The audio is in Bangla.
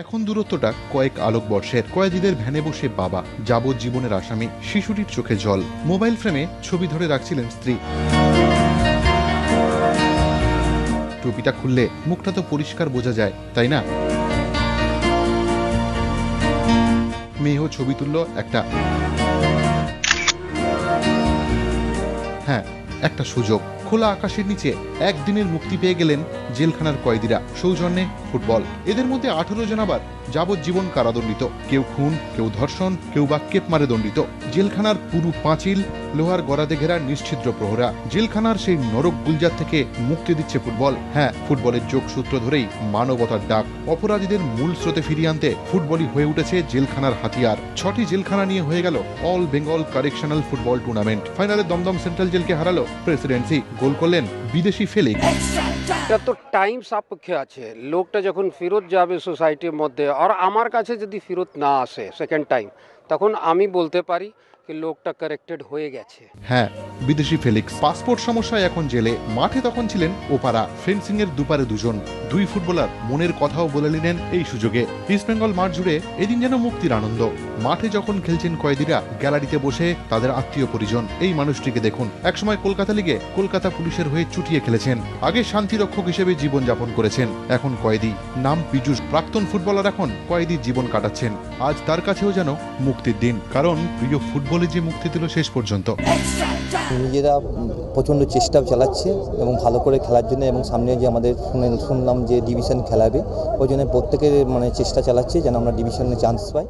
এখন দূরত্বটা কয়েক আলোকবর্ষের। কয়েদিদের ভ্যানে বসে বাবা, যাবজ্জীবনের আসামি। শিশুটির চোখে জল। মোবাইল ফ্রেমে ছবি ধরে রাখছিলেন স্ত্রী। টুপিটা খুললে মুখটা তো পরিষ্কার বোঝা যায়, তাই না? মেয়েও ছবি তুলল একটা। হ্যাঁ, একটা সুযোগ। খোলা আকাশের নিচে একদিনের মুক্তি পেয়ে গেলেন জেলখানার কয়েদিরা। সৌজন্যে ফুটবল। এদের মধ্যে 18 জন আবার যাবজ্জীবন কারাদণ্ডিত। কেউ খুন, কেউ ধর্ষণ, কেউ বা কেপ মারে দণ্ডিত। জেলখানার পুরু পাঁচিল লোহার গড়াদে ঘেরা নিশ্ছিদ্র প্রহরা। জেলখানার সেই নরক গুলজার থেকে মুক্তি দিচ্ছে ফুটবল। হ্যাঁ, ফুটবলের যোগসূত্র ধরেই মানবতার ডাক। অপরাধীদের মূল স্রোতে ফিরিয়ে আনতে ফুটবলই হয়ে উঠেছে জেলখানার হাতিয়ার। 6টি জেলখানা নিয়ে হয়ে গেল all Bengal correctional football tournament. ফাইনালে দমদম সেন্ট্রাল জেলকে হারালো প্রেসিডেন্সি। গোল করলেন বিদেশি ফেলিক্স। এটা তো টাইম সাপেক্ষে আছে। লোকটা যখন ফেরত যাবে সোসাইটির মধ্যে, আর আমার কাছে যদি ফেরত না আসে সেকেন্ড টাইম, তখন আমি বলতে পারি যে লোকটা কারেক্টেড হয়ে গেছে। হ্যাঁ, বিদেশি ফেলিক্স। পাসপোর্ট সমস্যায় এখন জেলে। মাঠে তখন ছিলেন ওপারা। ফেন্সিং এর দুপারে দুজন। দুই ফুটবলার মনের কথাও বলে নিলেন এই সুযোগে। ইস্ট বেঙ্গল মাঠ জুড়ে এদিন যেন মুক্তির আনন্দ। মাঠে যখন খেলছেন কয়েদিরা, গ্যালারিতে বসে তাদের আত্মীয় পরিজন। এই মানুষটিকে দেখুন। একসময় কলকাতা লিগে কলকাতা পুলিশের হয়ে চুটিয়ে খেলেছেন। আগে শান্তিরক্ষক হিসেবে জীবনযাপন করেছেন, এখন কয়েদি। নাম পীযূষ। প্রাক্তন ফুটবলার এখন কয়েদির জীবন কাটাচ্ছেন। আজ তার কাছেও যেন মুক্তির দিন, কারণ প্রিয় ফুটবলে যে মুক্তি দিল শেষ পর্যন্ত। নিজেরা প্রচণ্ড চেষ্টা চালাচ্ছে এবং ভালো করে খেলার জন্য, এবং সামনে যে আমাদের শুনলাম যে ডিভিশন খেলাবে, ওই জন্য প্রত্যেকের চেষ্টা চালাচ্ছে যেন আমরা ডিভিশনে চান্স পাই।